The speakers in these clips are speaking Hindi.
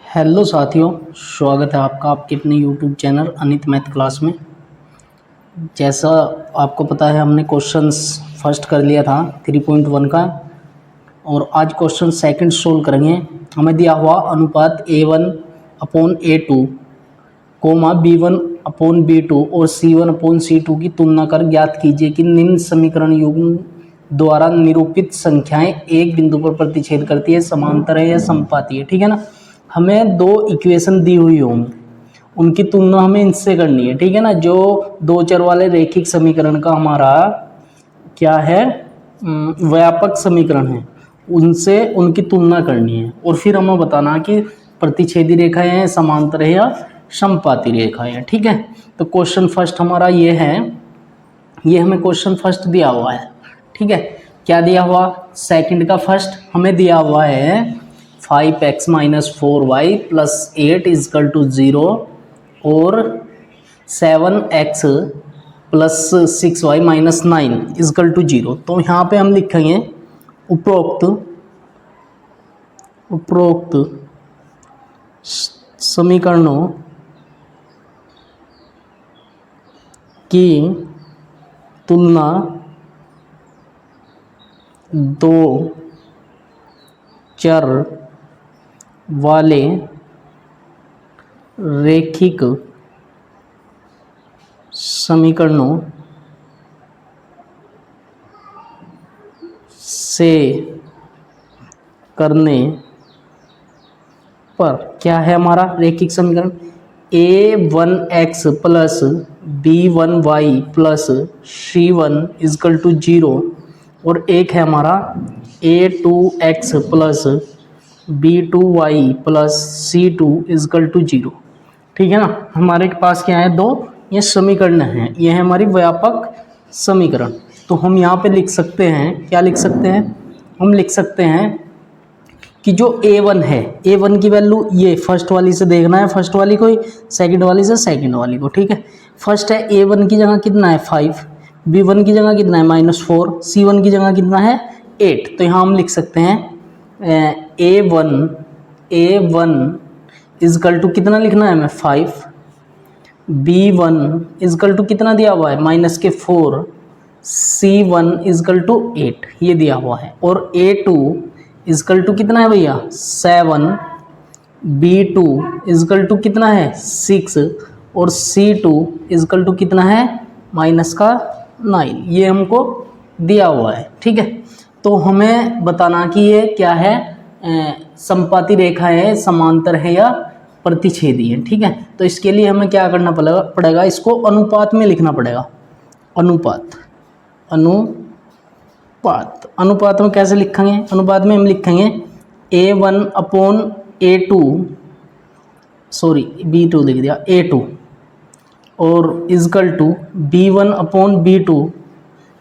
हेलो साथियों, स्वागत है आपका आपके अपने YouTube channel Anit math class में। जैसा आपको पता है, हमने क्वेश्चंस फर्स्ट कर लिया था 3.1 का और आज क्वेश्चन सेकंड सोल्व करेंगे। हमें दिया हुआ अनुपात A1/A2 कोमा B1/B2 और C1/C2 की तुलना कर ज्ञात कीजिए कि निम्न समीकरण युग्म द्वारा निरूपित संख्याएं एक बिंदु पर प्रतिच्छेद करती है, समांतर है या समपाती है। ठीक है ना। हमें दो इक्वेशन दी हुई होंगी, उनकी तुलना हमें इनसे करनी है। ठीक है ना। जो दो चर वाले रैखिक समीकरण का हमारा क्या है, व्यापक समीकरण है, उनसे उनकी तुलना करनी है और फिर हमें बताना कि प्रतिच्छेदी रेखाएं हैं, समांतर है या समपाती रेखाएं हैं। ठीक है। तो क्वेश्चन फर्स्ट हमारा ये है, ये हमें क्वेश्चन फर्स्ट दिया हुआ है। ठीक है। क्या दिया हुआ, सेकंड का फर्स्ट हमें दिया हुआ है 5x - 4y + 8 = 0 और 7x + 6y - 9 = 0। तो यहाँ पे हम लिखेंगे उपरोक्त समीकरणों की तुलना दो चर वाले रैखिक समीकरणों से करने पर क्या है हमारा रैखिक समीकरण, A1x + B1y + C1 = 0 और एक है हमारा A2x + B2y + C2 = 0। ठीक है ना। हमारे पास क्या है, दो ये समीकरण हैं, ये है हमारी व्यापक समीकरण। तो हम यहाँ पे लिख सकते हैं, क्या लिख सकते हैं, हम लिख सकते हैं कि जो A1 है, A1 की वैल्यू ये फर्स्ट वाली से देखना है, फर्स्ट वाली को, सेकंड वाली से सेकंड वाली को। ठीक है। फर्स्ट है A1 की जगह कितना है 5, B1 की जगह कितना है -4, C1 की जगह कितना है 8। तो यहाँ हम लिख सकते हैं A1 = कितना लिखना है हमें 5, B1 = कितना दिया हुआ है -4, C1 = 8 ये दिया हुआ है और A2 = कितना है भैया 7, B2 = कितना है 6 और C2 = कितना है -9। ये हमको दिया हुआ है। ठीक है। तो हमें बताना कि ये क्या है, समपाती रेखा है, समांतर है या प्रतिच्छेदी है। ठीक है। तो इसके लिए हमें क्या करना पड़ेगा, इसको अनुपात में लिखना पड़ेगा। अनुपात में कैसे लिखेंगे, अनुपात में हम लिखेंगे A1/A2, सॉरी B2 लिख दिया, A2 और = B1/B2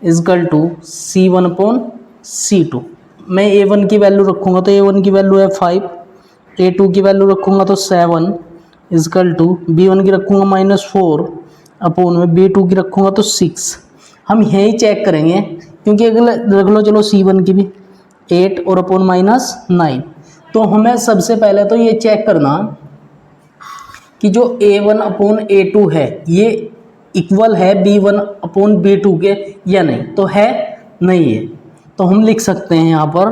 = C1/C2। मैं A1 की वैल्यू रखूँगा तो A1 की वैल्यू है 5, A2 की वैल्यू रखूँगा तो 7 = B1 की रखूँगा -4 अपॉन में B2 की रखूँगा तो 6। हम यही चेक करेंगे क्योंकि अगले रख लो, चलो C1 की भी 8 और अपॉन -9। तो हमें सबसे पहले तो ये चेक करना कि जो A1/A2 है ये इक्वल है B1/B2 के या नहीं। तो है, नहीं है। तो हम लिख सकते हैं यहाँ पर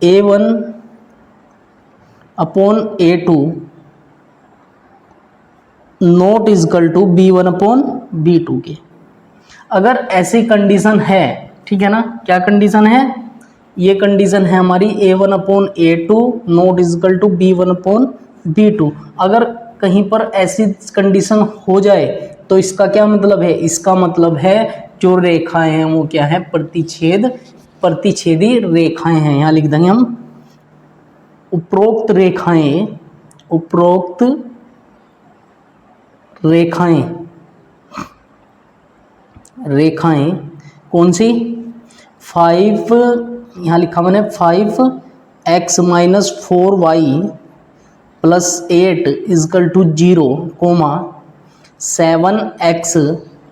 A1/A2 not equal to B1/B2 के। अगर ऐसी कंडीशन है, ठीक है ना, क्या कंडीशन है, ये कंडीशन है हमारी A1/A2 not equal to B1/B2। अगर कहीं पर ऐसी कंडीशन हो जाए तो इसका क्या मतलब है, इसका मतलब है जो रेखाएं हैं वो क्या है, प्रतिच्छेदी रेखाएं हैं। यहाँ लिख देंगे हम उपरोक्त रेखाएं कौन सी, 5, यहाँ लिखा मैंने 5x - 4y + 8 = 0, 7x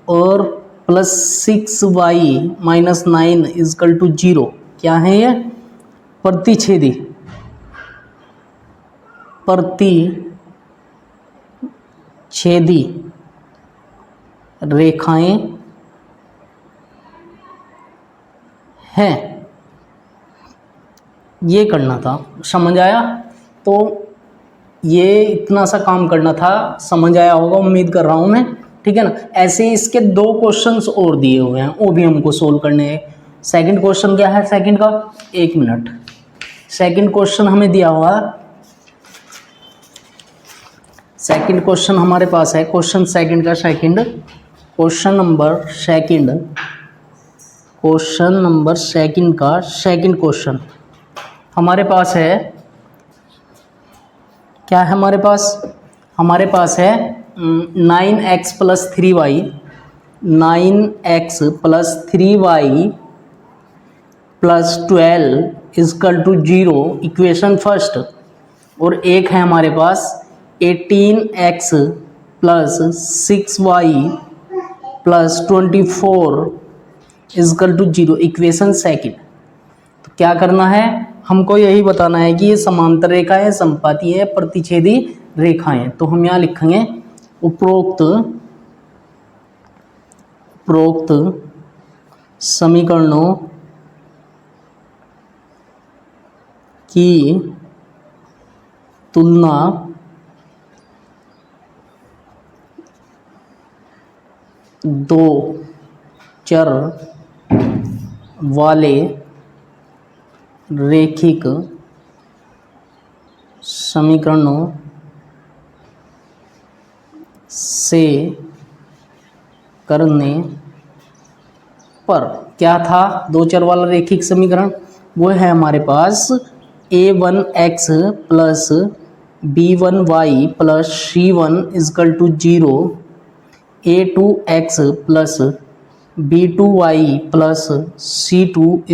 और +6y - 9 = 0। क्या है ये, प्रतिच्छेदी रेखाएं हैं। ये करना था, समझ आया? तो ये इतना सा काम करना था, समझ आया होगा उम्मीद कर रहा हूँ मैं, ठीक है ना। ऐसे ही इसके 2 क्वेश्चंस और दिए हुए हैं, वो भी हमको सोल्व करने हैं। सेकंड क्वेश्चन क्या है सेकंड का, 1 मिनट। सेकंड क्वेश्चन हमें दिया हुआ है, सेकंड क्वेश्चन हमारे पास है, क्वेश्चन सेकंड का सेकंड, क्वेश्चन नंबर सेकंड का सेकंड क्वेश्चन हमारे पास है। क्या है हमारे पास है 9x + 3y 9x + 3y + 12 = 0 equation first. और एक है हमारे पास 18x + 6y + 24 = 0 इक्वेशन सेकंड। तो क्या करना है, हमको यही बताना है कि ये समांतर रेखाएं, समपाती है, प्रतिच्छेदी रेखाएं। तो हम यहाँ लिखेंगे उपरोक्त समीकरणों की तुलना दो चर वाले रैखिक समीकरणों से करने पर। क्या था 2 चर वाला रैखिक समीकरण? वो है हमारे पास a1x + b1y + c1 = 0, a2x + b2y + c2 =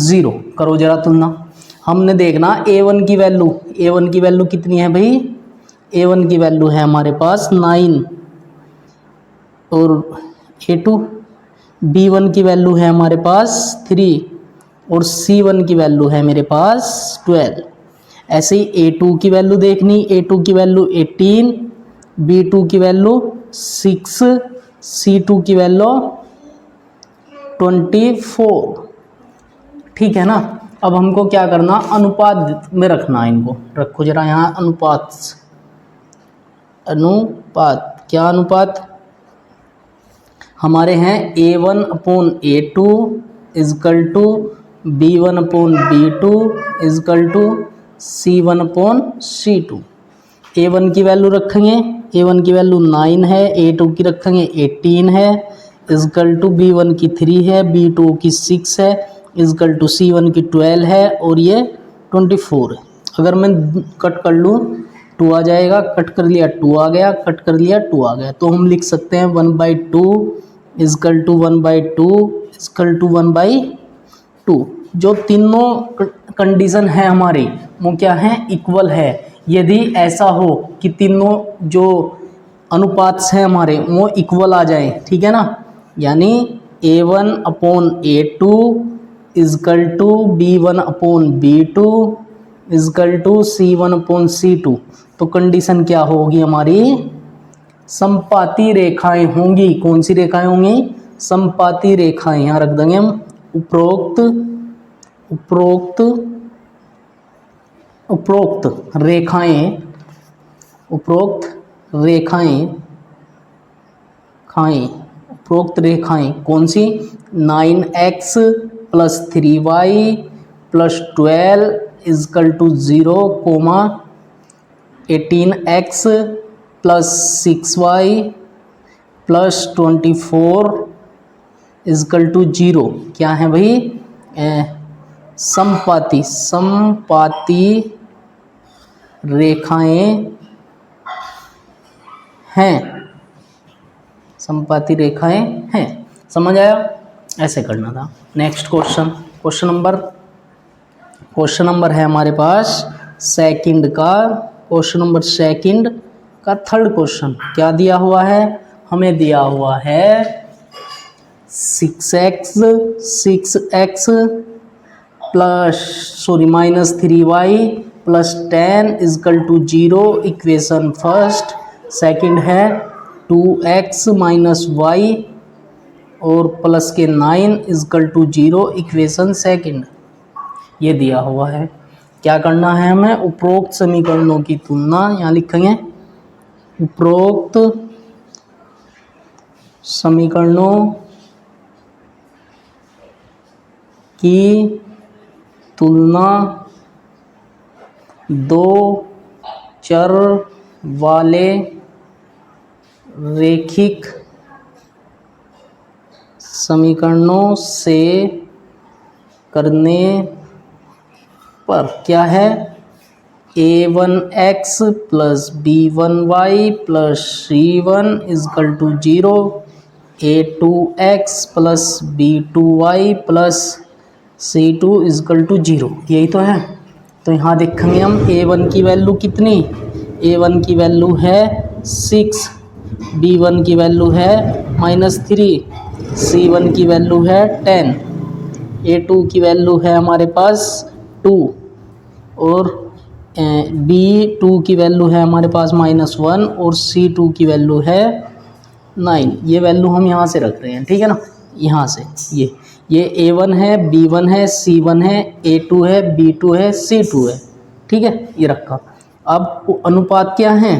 0। करो जरा तुलना। हमने देखना a1 की वैल्यू कितनी है भाई, a1 की वैल्यू है हमारे पास 9 और a2, b1 की वैल्यू है हमारे पास 3 और c1 की वैल्यू है मेरे पास 12। ऐसे ही a2 की वैल्यू देखनी, a2 की वैल्यू 18, b2 की वैल्यू 6, c2 की वैल्यू 24। ठीक है ना। अब हमको क्या करना, अनुपात में रखना है इनको। रखो जरा यहाँ अनुपात। क्या अनुपात हमारे हैं a1/a2 = b1/b2 = c1/c2। a1 की वैल्यू रखेंगे, a1 की वैल्यू 9 है, a2 की रखेंगे 18 है, b1 की 3 है, b2 की 6 है, c1 की 12 है और ये 24 है। अगर मैं कट कर लूँ 2 आ जाएगा, कट कर लिया 2 आ गया, कट कर लिया 2 आ गया। तो हम लिख सकते हैं 1/2 = 1/2 = 1/2। जो तीनों कंडीशन है हमारी वो क्या है, इक्वल है। यदि ऐसा हो कि तीनों जो अनुपात हैं हमारे वो इक्वल आ जाए, ठीक है ना, यानी a1/a2 = b1/b2 = c1/c2, तो कंडीशन क्या होगी हमारी, समपाती रेखाएं होंगी। कौन सी रेखाएं होंगी, समपाती रेखाएं। यहाँ रख देंगे हम उपरोक्त रेखाएं कौन सी, 9x + 3y + 12 = 0, 18x + 6y + 24 = 0। क्या है भाई, समपाती रेखाएं हैं, समपाती रेखाएं हैं। समझ आया? ऐसे करना था। नेक्स्ट क्वेश्चन नंबर है हमारे पास सेकंड का थर्ड क्वेश्चन। क्या दिया हुआ है, हमें दिया हुआ है 6x -3y plus 10 equal to 0 equation first. Second है 2x माइनस वाई और प्लस के 9 इजकल टू 0 इक्वेशन सेकंड। ये दिया हुआ है। क्या करना है हमें? उपरोक्त समीकरणों की तुलना, यहाँ लिखेंगे उपरोक्त समीकरणों की तुलना दो चर वाले रैखिक समीकरणों से करने पर। क्या है? a1x plus b1y plus c1 equal to 0, a2x plus b2y plus c2 equal to 0। यही तो है। तो यहाँ देखेंगे हम a1 की वैल्यू कितनी, a1 की वैल्यू है 6, b1 की वैल्यू है -3, c1 की वैल्यू है 10, a2 की वैल्यू है हमारे पास 2 और b2 की वैल्यू है हमारे पास -1 और c2 की वैल्यू है 9। ये वैल्यू हम यहाँ से रख रहे हैं, ठीक है ना। यहाँ से ये a1 है, b1 है, c1 है, a2 है, b2 है, c2 है, ठीक है, ये रखा। अब अनुपात क्या है?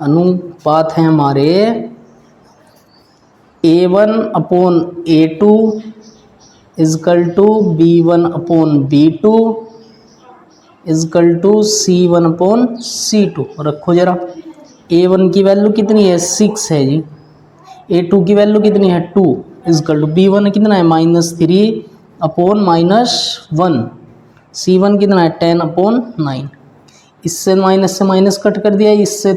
अनुपात है हमारे a1 upon a2 equal to b1 upon b2 equal to c1 upon c2। रखो जरा। a1 की वैल्यू कितनी है? 6 है जी। a2 की वैल्यू कितनी है? 2 इजकल टू b1 कितना है? -3 अपॉन -1, c1 कितना है? 10 अपॉन 9। इससे माइनस से माइनस कट कर दिया, इससे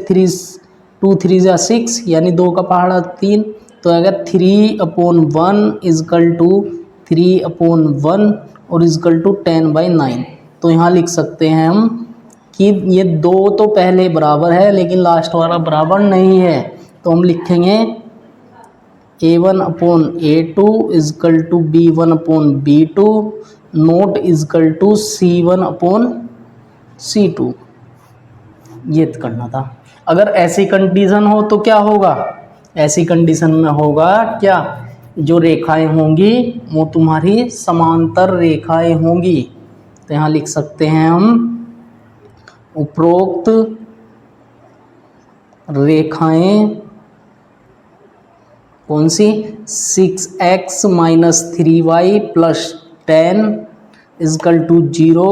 2 3 जा 6 यानी 2 का पहाड़ा 3, तो अगर 3 अपॉन 1 इजकल टू 3 अपॉन 1 और इजकल टू 10/9। तो यहाँ लिख सकते हैं हम कि ये 2 तो पहले बराबर है लेकिन लास्ट वाला बराबर नहीं है। तो हम लिखेंगे a1 upon a2 equal to b1 upon b2 not equal to c1 upon c2। ये करना था। अगर ऐसी कंडीशन हो तो क्या होगा? ऐसी कंडीशन में होगा क्या? जो रेखाएं होंगी वो तुम्हारी समांतर रेखाएं होंगी। तो यहाँ लिख सकते हैं हम उपरोक्त रेखाएं कौन सी? 6x minus 3y plus 10 equal to 0,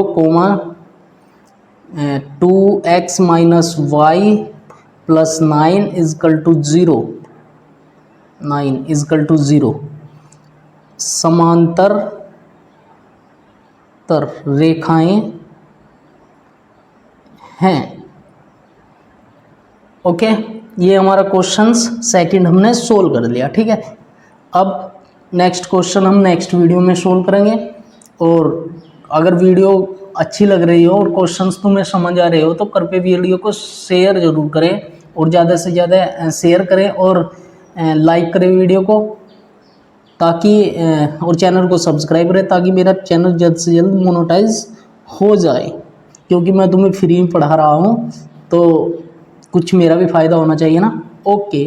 2x minus y plus 9 equal to 0, 9 equal to 0 समांतर रेखाएं हैं। ओके, ये हमारा क्वेश्चंस सेकंड हमने सोल्व कर लिया, ठीक है। अब नेक्स्ट क्वेश्चन हम नेक्स्ट वीडियो में सोल्व करेंगे। और अगर वीडियो अच्छी लग रही हो और क्वेश्चंस तुम्हें समझ आ रहे हो तो कृपया वीडियो को शेयर ज़रूर करें और ज़्यादा से ज़्यादा शेयर करें और लाइक करें वीडियो को, ताकि और चैनल को सब्सक्राइब करें ताकि मेरा चैनल जल्द से जल्द मोनेटाइज हो जाए। क्योंकि मैं तुम्हें फ्री में पढ़ा रहा हूँ तो कुछ मेरा भी फ़ायदा होना चाहिए ना। ओके।